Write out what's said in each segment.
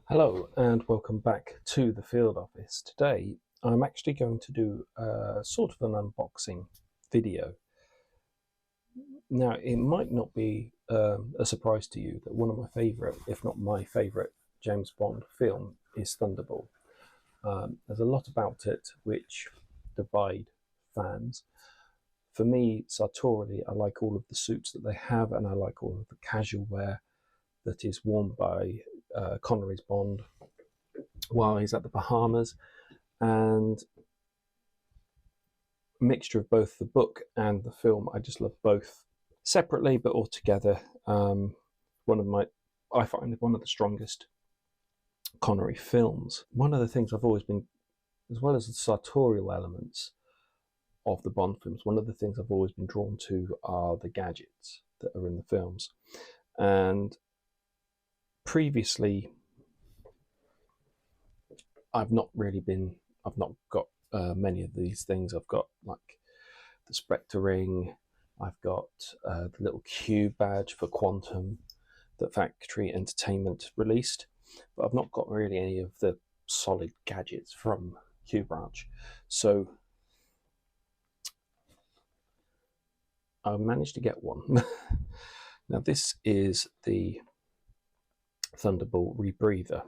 Hello and welcome back to the field office. Today I'm actually going to do a sort of an unboxing video. Now it might not be a surprise to you that one of my favourite, if not my favourite, James Bond film is Thunderball. There's a lot about it which divide fans. For me, sartorially, I like all of the suits that they have, and I like all of the casual wear that is worn by Connery's Bond while he's at the Bahamas, and a mixture of both the book and the film. I just love both separately, but all together. I find one of the strongest Connery films. One of the things I've always been, as well as the sartorial elements of the Bond films, one of the things I've always been drawn to are the gadgets that are in the films. And previously, I've not got many of these things. I've got like the Spectre ring, I've got the little Q badge for Quantum that Factory Entertainment released, but I've not got really any of the solid gadgets from Q branch. So I managed to get one. Now this is the Thunderbolt Breather.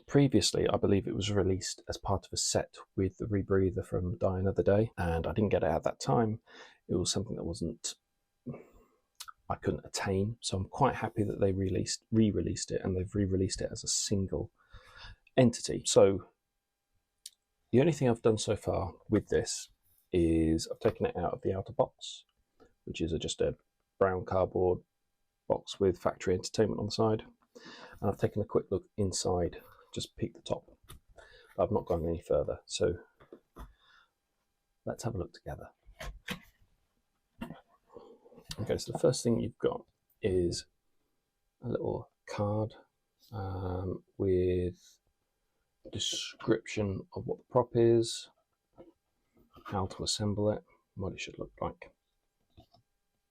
Previously, I believe it was released as part of a set with the Rebreather from Die Another Day, and I didn't get it at that time. It was something that I couldn't attain, so I'm quite happy that they re-released it, and they've re-released it as a single entity. So the only thing I've done so far with this is I've taken it out of the outer box, which is just a brown cardboard box with Factory Entertainment on the side, and I've taken a quick look inside, just peek the top. I've not gone any further, so let's have a look together. Okay, so the first thing you've got is a little card with a description of what the prop is, how to assemble it, what it should look like.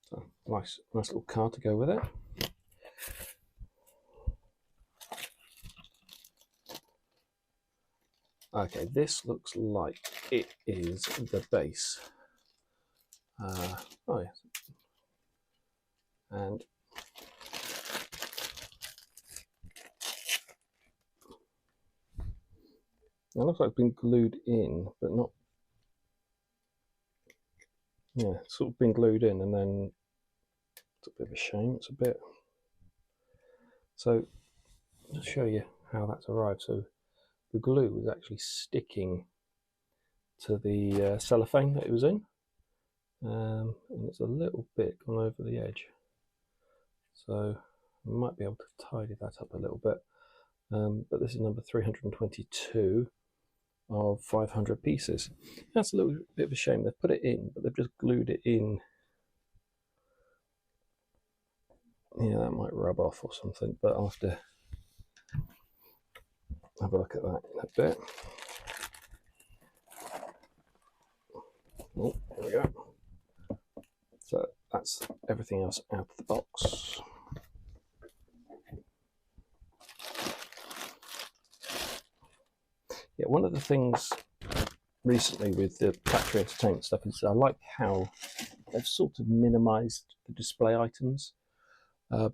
So nice little card to go with it. Okay, this looks like it is the base. Oh yeah, and it looks like it's been glued in, but not. Yeah, it's sort of been glued in, and then it's a bit of a shame. It's a bit. So I'll show you how that's arrived. So the glue was actually sticking to the cellophane that it was in, and it's a little bit gone over the edge. So I might be able to tidy that up a little bit. But this is number 322 of 500 pieces. That's a little bit of a shame. They've put it in, but they've just glued it in. Yeah, that might rub off or something, but I'll have to have a look at that in a bit. Oh, there we go. So that's everything else out of the box. Yeah, one of the things recently with the Factory Entertainment stuff is I like how they've sort of minimized the display items.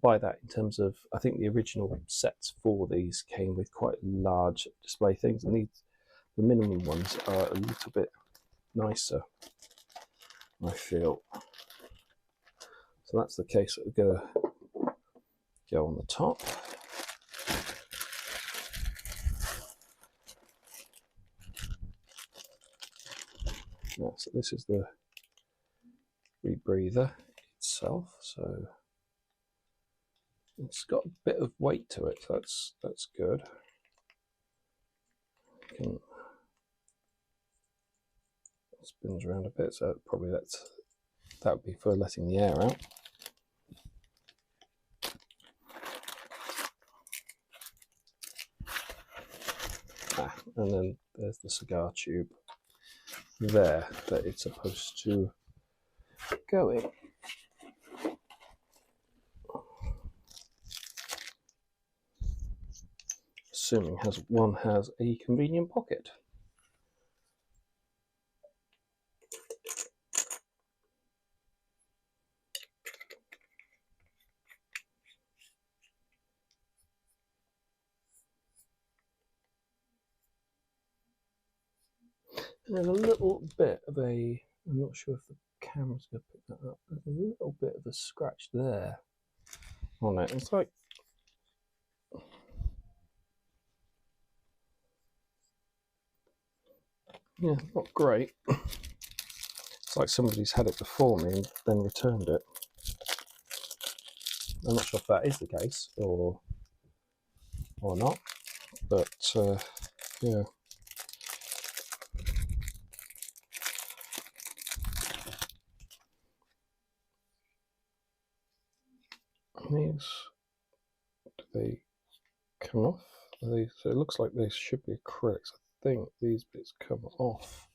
By that, in terms of, I think the original sets for these came with quite large display things, and the minimum ones are a little bit nicer, I feel. So that's the case that we're going to go on the top. Now, so this is the rebreather itself. So it's got a bit of weight to it. So that's good. It spins around a bit, so probably that would be for letting the air out. And then there's the cigar tube there that it's supposed to go in. assuming one has a convenient pocket. And there's a little bit of I'm not sure if the camera's going to pick that up, there's a little bit of a scratch there on it. It's like, yeah, not great. It's like somebody's had it before me and then returned it. I'm not sure if that is the case or not, but yeah. These, do they come off? So it looks like they should be acrylics. I think these bits come off.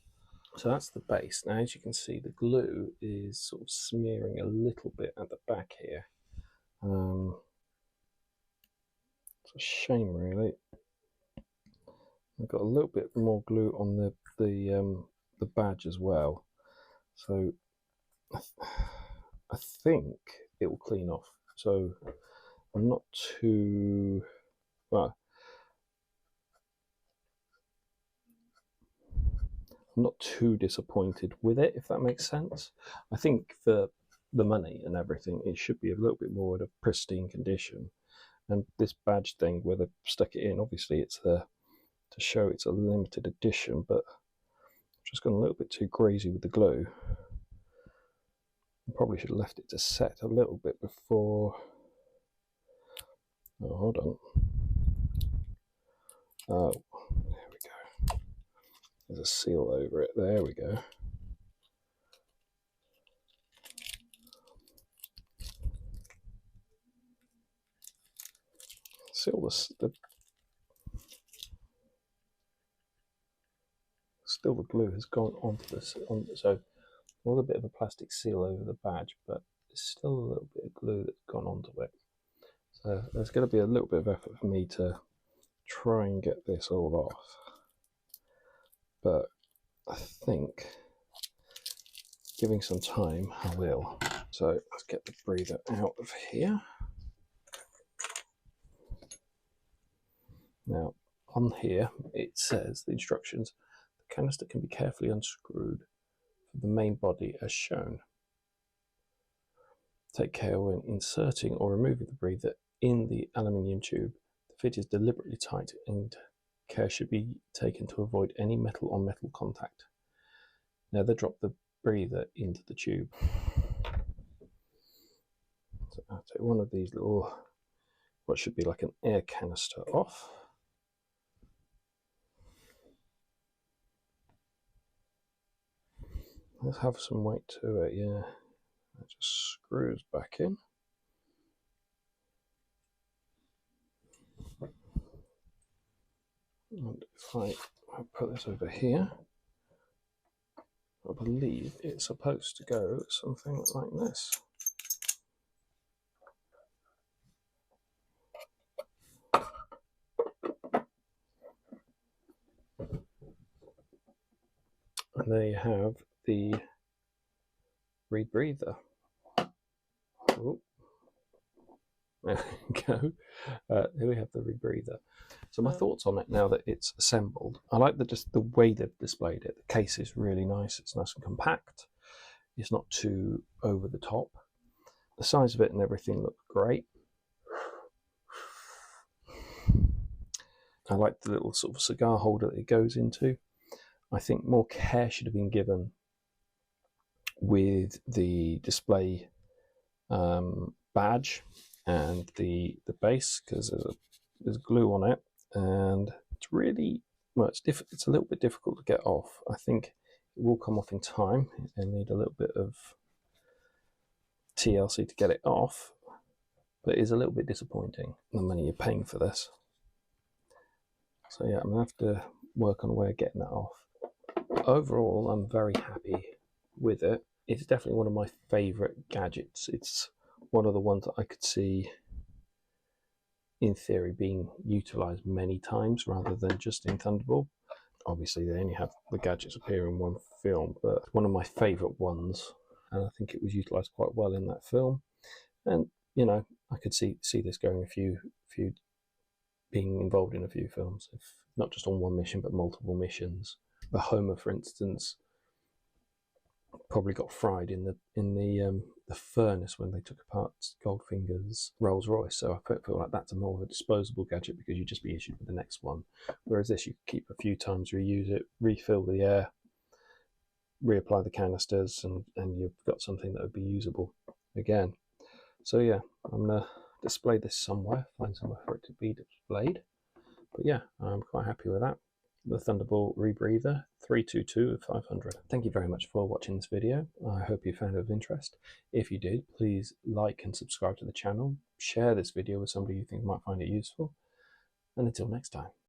So that's the base. Now, as you can see, the glue is sort of smearing a little bit at the back here. It's a shame, really. I've got a little bit more glue on the badge as well, so I think it will clean off. So I'm not too well. I'm not too disappointed with it, if that makes sense. I think for the money and everything, it should be a little bit more in a pristine condition. And this badge thing, where they've stuck it in, obviously it's to show it's a limited edition, but I've just gone a little bit too crazy with the glue. I probably should have left it to set a little bit before. Oh, hold on. Oh, there we go. There's a seal over it. There we go. Still the glue has gone onto this. So a little bit of a plastic seal over the badge, but there's still a little bit of glue that's gone onto it. So there's going to be a little bit of effort for me to try and get this all off. But I think, giving some time, I will. So let's get the breather out of here. Now, on here, it says, the instructions, the canister can be carefully unscrewed from the main body as shown. Take care when inserting or removing the breather in the aluminium tube. The fit is deliberately tight and care should be taken to avoid any metal on metal contact. Now they drop the breather into the tube. So I'll take one of these little, what should be like an air canister off. Let's have some weight to it, yeah. It just screws back in. And if I put this over here, I believe it's supposed to go something like this. And there you have the rebreather. Oh, there we go. Here we have the rebreather. So my thoughts on it now that it's assembled. I like just the way they've displayed it. The case is really nice. It's nice and compact. It's not too over the top. The size of it and everything look great. I like the little sort of cigar holder that it goes into. I think more care should have been given with the display badge and the base, because there's glue on it, and it's really, well, it's a little bit difficult to get off. I think it will come off in time and need a little bit of TLC to get it off, but it is a little bit disappointing, the money you're paying for this. So yeah, I'm gonna have to work on a way of getting that off. Overall, I'm very happy with it. It's definitely one of my favorite gadgets. It's one of the ones that I could see in theory being utilised many times rather than just in Thunderball. Obviously, they only have the gadgets appear in one film, but one of my favourite ones, and I think it was utilised quite well in that film. And you know, I could see this going a few being involved in a few films, if not just on one mission but multiple missions. The Homer, for instance, probably got fried in the furnace when they took apart Goldfinger's Rolls Royce. So I feel like that's a more of a disposable gadget because you'd just be issued with the next one. Whereas this, you could keep a few times, reuse it, refill the air, reapply the canisters, and you've got something that would be usable again. So yeah, I'm gonna display this somewhere, find somewhere for it to be displayed. But yeah, I'm quite happy with that. The Thunderbolt Rebreather 322 of 500. Thank you very much for watching this video. I hope you found it of interest. If you did, please like and subscribe to the channel. Share this video with somebody you think might find it useful. And until next time.